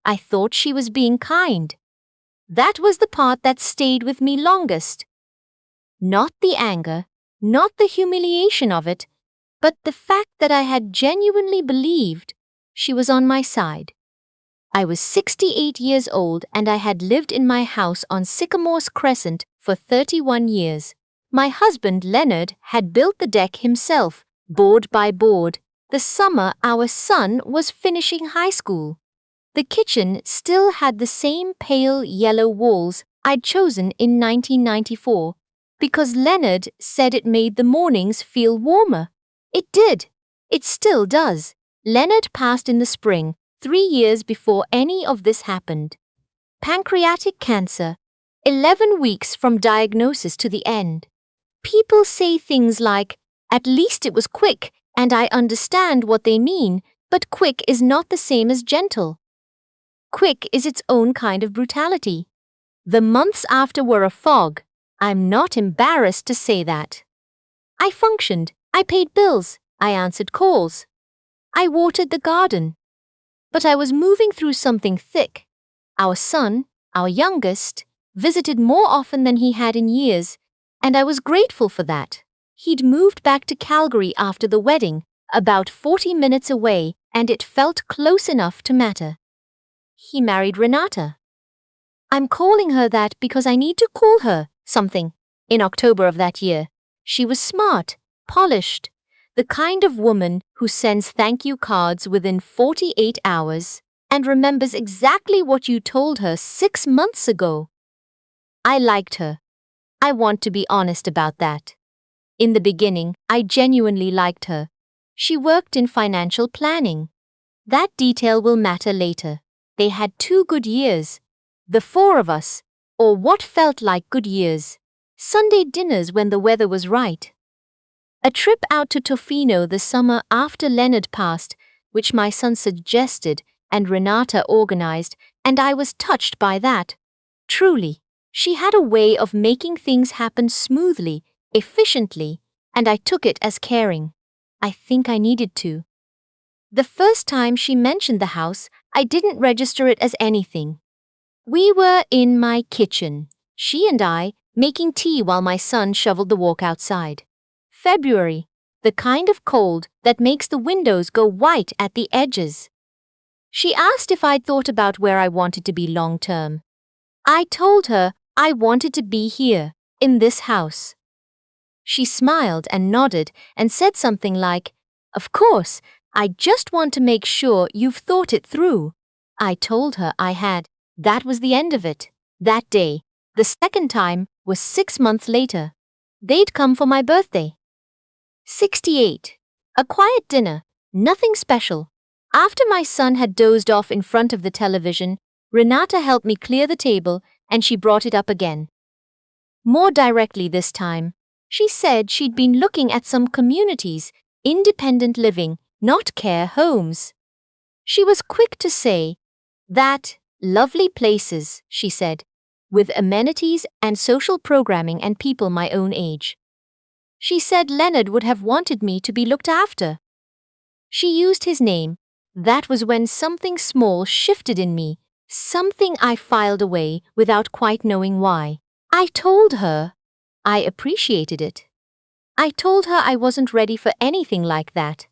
I thought she was being kind. That was the part that stayed with me longest. Not the anger, not the humiliation of it, but the fact that I had genuinely believed she was on my side. I was 68 years old and I had lived in my house on Sycamore's Crescent for 31 years. My husband, Leonard, had built the deck himself, board by board, the summer our son was finishing high school. The kitchen still had the same pale yellow walls I'd chosen in 1994 because Leonard said it made the mornings feel warmer. It did. It still does. Leonard passed in the spring, 3 years before any of this happened. Pancreatic cancer, 11 weeks from diagnosis to the end. People say things like, "At least it was quick," and I understand what they mean, but quick is not the same as gentle. Quick is its own kind of brutality. The months after were a fog. I'm not embarrassed to say that. I functioned. I paid bills. I answered calls. I watered the garden. But I was moving through something thick. Our son, our youngest, visited more often than he had in years, and I was grateful for that. He'd moved back to Calgary after the wedding, about 40 minutes away, and it felt close enough to matter. He married Renata. I'm calling her that because I need to call her something. In October of that year, she was smart, polished, the kind of woman who sends thank you cards within 48 hours and remembers exactly what you told her 6 months ago. I liked her. I want to be honest about that. In the beginning, I genuinely liked her. She worked in financial planning. That detail will matter later. They had 2 good years. The 4 of us, or what felt like good years. Sunday dinners when the weather was right. A trip out to Tofino the summer after Leonard passed, which my son suggested and Renata organized, and I was touched by that. Truly, she had a way of making things happen smoothly, efficiently, and I took it as caring. I think I needed to. The first time she mentioned the house, I didn't register it as anything. We were in my kitchen, she and I, making tea while my son shoveled the walk outside. February, the kind of cold that makes the windows go white at the edges. She asked if I'd thought about where I wanted to be long term. I told her I wanted to be here, in this house. She smiled and nodded and said something like, "Of course, I just want to make sure you've thought it through." I told her I had. That was the end of it. That day. The second time was 6 months later. They'd come for my birthday. 68. A quiet dinner. Nothing special. After my son had dozed off in front of the television, Renata helped me clear the table and she brought it up again. More directly this time. She said she'd been looking at some communities, independent living, not care homes. She was quick to say that lovely places, she said, with amenities and social programming and people my own age. She said Leonard would have wanted me to be looked after. She used his name. That was when something small shifted in me, something I filed away without quite knowing why. I told her I appreciated it. I told her I wasn't ready for anything like that.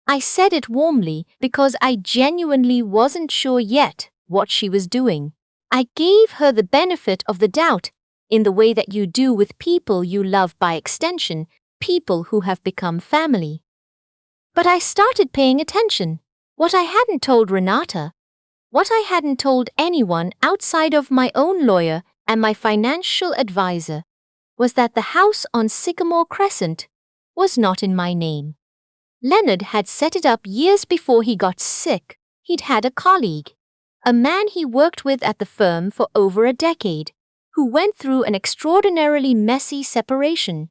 I said it warmly because I genuinely wasn't sure yet what she was doing. I gave her the benefit of the doubt in the way that you do with people you love, by extension, people who have become family. But I started paying attention. What I hadn't told Renata, what I hadn't told anyone outside of my own lawyer and my financial advisor, was that the house on Sycamore Crescent was not in my name. Leonard had set it up years before he got sick. He'd had a colleague, a man he worked with at the firm for over a decade, who went through an extraordinarily messy separation.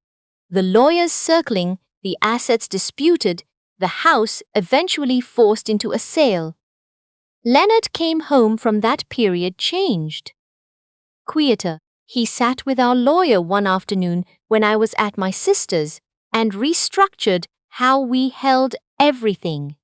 The lawyers circling, the assets disputed, the house eventually forced into a sale. Leonard came home from that period changed. Quieter. He sat with our lawyer one afternoon when I was at my sister's and restructured how we held everything.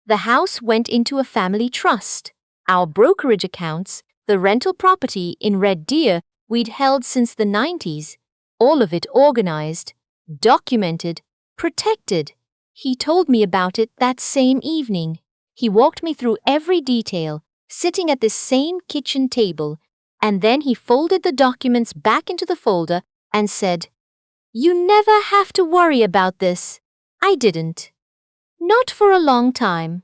The house went into a family trust. our brokerage accounts, the rental property in Red Deer we'd held since the 90s, all of it organized, documented, protected. He told me about it that same evening. He walked me through every detail, sitting at this same kitchen table, and then he folded the documents back into the folder and said, "You never have to worry about this." I didn't. Not for a long time.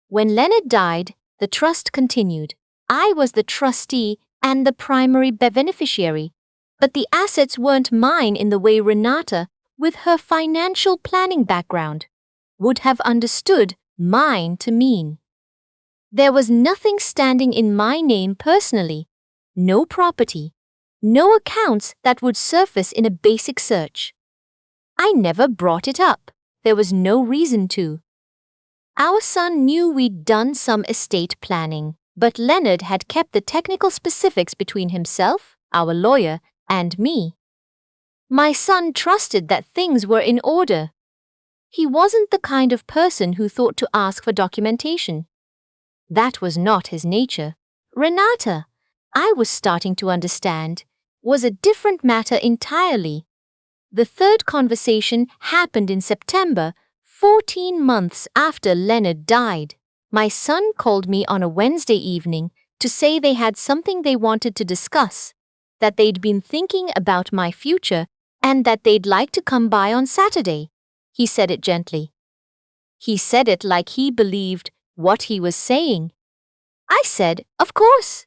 When Leonard died, the trust continued. I was the trustee and the primary beneficiary, but the assets weren't mine in the way Renata, with her financial planning background, would have understood mine to mean. There was nothing standing in my name personally, no property, no accounts that would surface in a basic search. I never brought it up. There was no reason to. Our son knew we'd done some estate planning, but Leonard had kept the technical specifics between himself, our lawyer, and me. My son trusted that things were in order. He wasn't the kind of person who thought to ask for documentation. That was not his nature. Renata, I was starting to understand, was a different matter entirely. The third conversation happened in September, 14 months after Leonard died. My son called me on a Wednesday evening to say they had something they wanted to discuss, that they'd been thinking about my future and that they'd like to come by on Saturday. He said it gently. He said it like he believed what he was saying. I said, "Of course.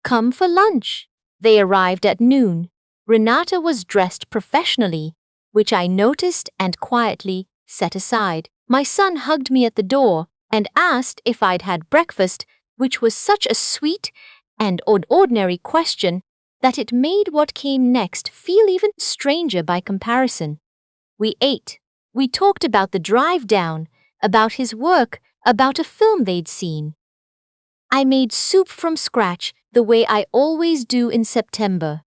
Come for lunch." They arrived at noon. Renata was dressed professionally, which I noticed and quietly set aside. My son hugged me at the door and asked if I'd had breakfast, which was such a sweet and ordinary question that it made what came next feel even stranger by comparison. We ate. We talked about the drive down, about his work, about a film they'd seen. I made soup from scratch the way I always do in September.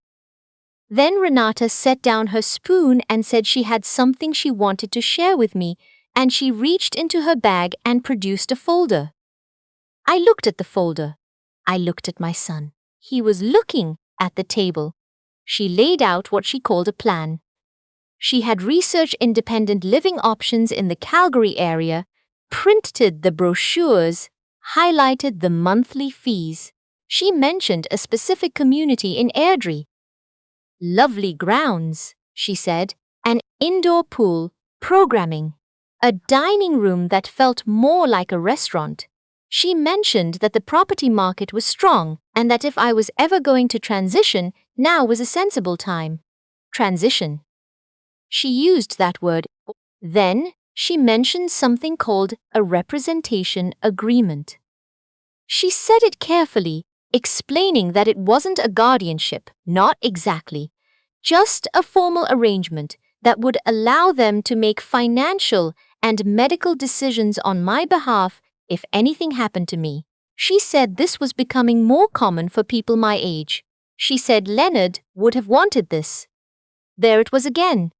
Then Renata set down her spoon and said she had something she wanted to share with me, and she reached into her bag and produced a folder. I looked at the folder. I looked at my son. He was looking at the table. She laid out what she called a plan. She had researched independent living options in the Calgary area, printed the brochures, highlighted the monthly fees. She mentioned a specific community in Airdrie. Lovely grounds, she said, an indoor pool, programming, a dining room that felt more like a restaurant. She mentioned that the property market was strong and that if I was ever going to transition, now was a sensible time. Transition. She used that word. Then she mentioned something called a representation agreement. She said it carefully, explaining that it wasn't a guardianship, not exactly, just a formal arrangement that would allow them to make financial and medical decisions on my behalf if anything happened to me. She said this was becoming more common for people my age. She said Leonard would have wanted this. There it was again.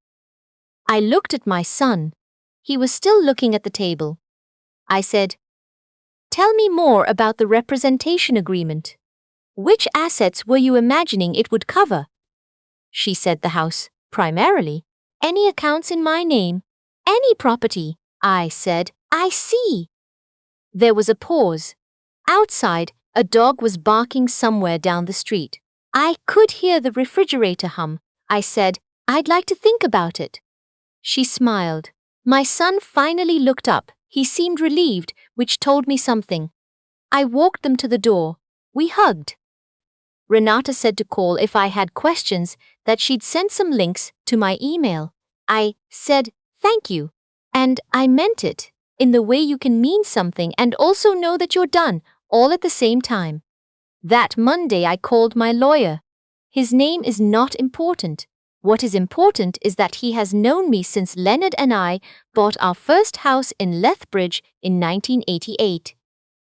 I looked at my son. He was still looking at the table. I said, "Tell me more about the representation agreement. Which assets were you imagining it would cover?" She said the house, primarily. Any accounts in my name? Any property? I said, "I see." There was a pause. Outside, a dog was barking somewhere down the street. I could hear the refrigerator hum. I said, "I'd like to think about it." She smiled. My son finally looked up. He seemed relieved, which told me something. I walked them to the door. We hugged. Renata said to call if I had questions, that she'd send some links to my email. I said, "Thank you." And I meant it, in the way you can mean something and also know that you're done, all at the same time. That Monday I called my lawyer. His name is not important. What is important is that he has known me since Leonard and I bought our first house in Lethbridge in 1988.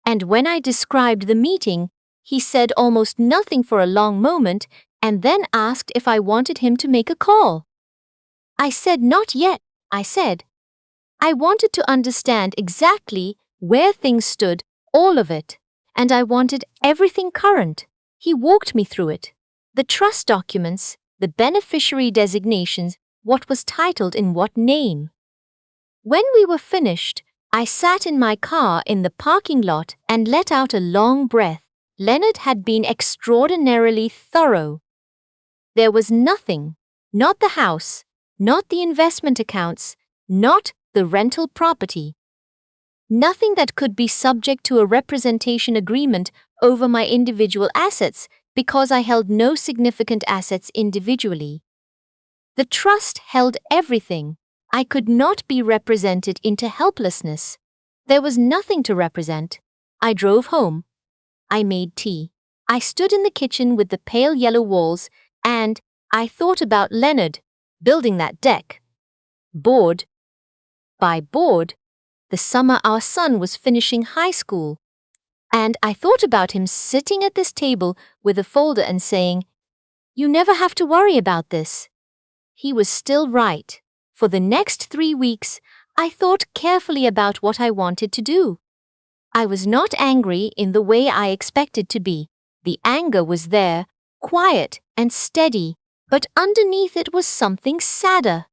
And when I described the meeting, he said almost nothing for a long moment and then asked if I wanted him to make a call. I said not yet. I said I wanted to understand exactly where things stood, all of it. and I wanted everything current. He walked me through it. The trust documents, the beneficiary designations, what was titled in what name. When we were finished, I sat in my car in the parking lot and let out a long breath. Leonard had been extraordinarily thorough. There was nothing, not the house, not the investment accounts, not the rental property. Nothing that could be subject to a representation agreement over my individual assets because I held no significant assets individually. The trust held everything. I could not be represented into helplessness. There was nothing to represent. I drove home. I made tea. I stood in the kitchen with the pale yellow walls, and I thought about Leonard building that deck. Bored. By bored, the summer our son was finishing high school. And I thought about him sitting at this table with a folder and saying, "You never have to worry about this." He was still right. For the next 3 weeks, I thought carefully about what I wanted to do. I was not angry in the way I expected to be. The anger was there, quiet and steady, but underneath it was something sadder.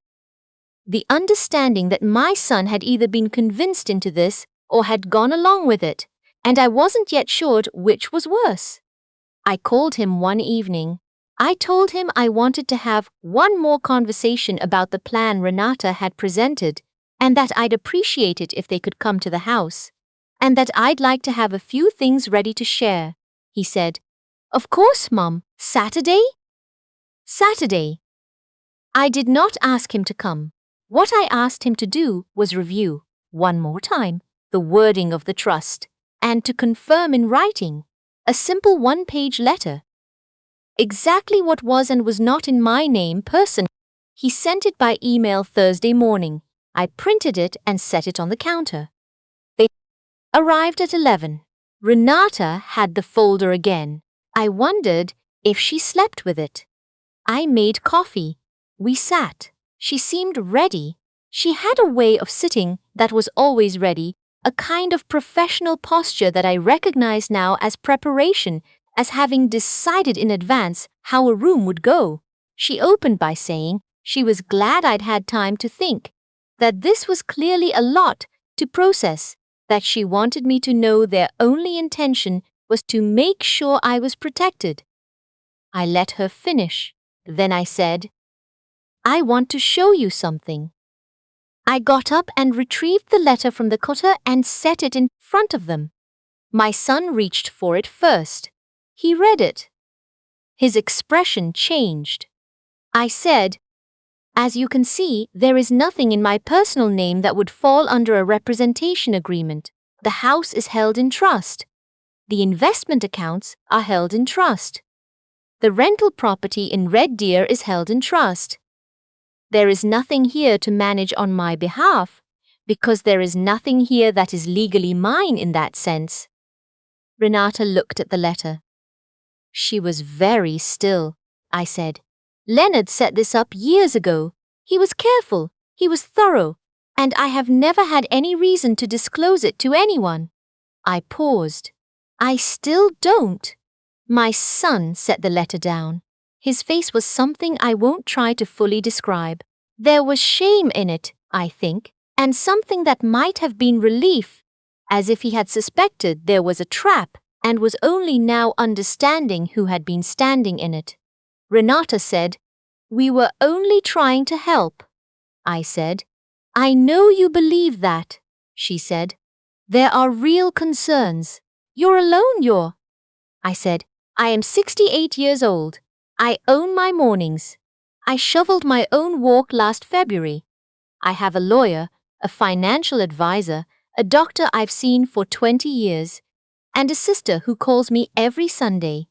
The understanding that my son had either been convinced into this or had gone along with it, and I wasn't yet sure which was worse. I called him one evening. I told him I wanted to have one more conversation about the plan Renata had presented, and that I'd appreciate it if they could come to the house, and that I'd like to have a few things ready to share. He said, "Of course, Mum. Saturday?" Saturday. I did not ask him to come. What I asked him to do was review, one more time, the wording of the trust, and to confirm in writing, a simple one-page letter. Exactly what was and was not in my name personally. He sent it by email Thursday morning. I printed it and set it on the counter. They arrived at 11. Renata had the folder again. I wondered if she slept with it. I made coffee. We sat. She seemed ready. She had a way of sitting that was always ready, a kind of professional posture that I recognize now as preparation, as having decided in advance how a room would go. She opened by saying she was glad I'd had time to think, that this was clearly a lot to process, that she wanted me to know their only intention was to make sure I was protected. I let her finish. Then I said, "I want to show you something." I got up and retrieved the letter from the cutter and set it in front of them. My son reached for it first. He read it. His expression changed. I said, "As you can see, there is nothing in my personal name that would fall under a representation agreement. The house is held in trust. The investment accounts are held in trust. The rental property in Red Deer is held in trust. There is nothing here to manage on my behalf, because there is nothing here that is legally mine in that sense." Renata looked at the letter. She was very still. I said, "Leonard set this up years ago. He was careful, he was thorough, and I have never had any reason to disclose it to anyone." I paused. "I still don't." My son set the letter down. His face was something I won't try to fully describe. There was shame in it, I think, and something that might have been relief, as if he had suspected there was a trap and was only now understanding who had been standing in it. Renata said, "We were only trying to help." I said, "I know you believe that." She said, "There are real concerns. You're alone, I said, "I am 68 years old. I own my mornings. I shoveled my own walk last February. I have a lawyer, a financial advisor, a doctor I've seen for 20 years, and a sister who calls me every Sunday.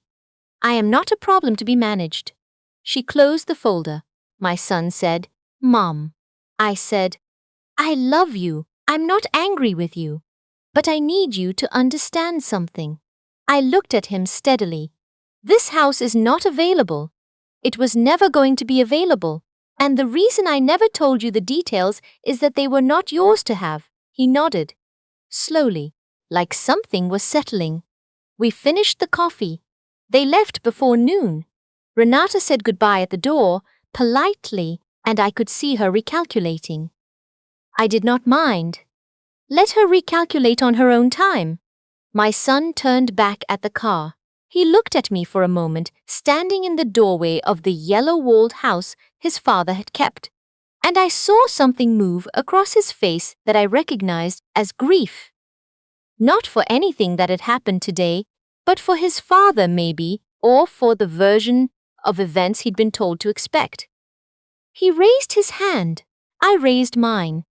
I am not a problem to be managed." She closed the folder. My son said, "Mom." I said, "I love you. I'm not angry with you. But I need you to understand something." I looked at him steadily. "This house is not available. It was never going to be available. And the reason I never told you the details is that they were not yours to have." He nodded. Slowly, like something was settling. We finished the coffee. They left before noon. Renata said goodbye at the door, politely, and I could see her recalculating. I did not mind. Let her recalculate on her own time. My son turned back at the car. He looked at me for a moment, standing in the doorway of the yellow-walled house his father had kept, and I saw something move across his face that I recognized as grief. Not for anything that had happened today, but for his father maybe, or for the version of events he'd been told to expect. He raised his hand. I raised mine.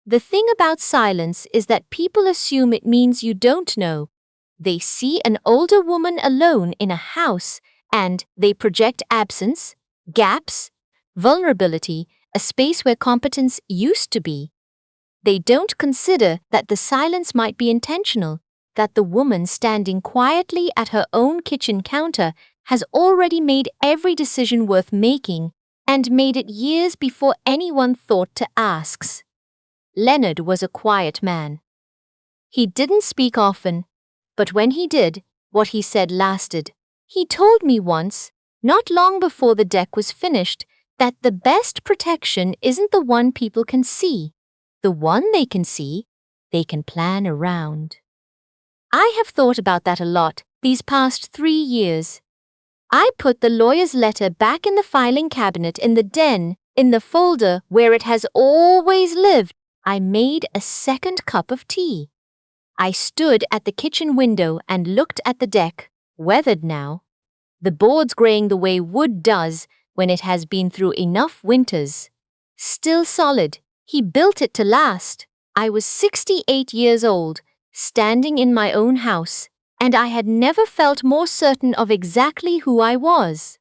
The thing about silence is that people assume it means you don't know. They see an older woman alone in a house and they project absence, gaps, vulnerability, a space where competence used to be. They don't consider that the silence might be intentional, that the woman standing quietly at her own kitchen counter has already made every decision worth making and made it years before anyone thought to ask. Leonard was a quiet man. He didn't speak often, but when he did, what he said lasted. He told me once, not long before the deck was finished, that the best protection isn't the one people can see. The one they can see, they can plan around. I have thought about that a lot these past 3 years. I put the lawyer's letter back in the filing cabinet in the den, in the folder where it has always lived. I made a second cup of tea. I stood at the kitchen window and looked at the deck, weathered now. The boards graying the way wood does when it has been through enough winters. Still solid. He built it to last. I was 68 years old, standing in my own house, and I had never felt more certain of exactly who I was.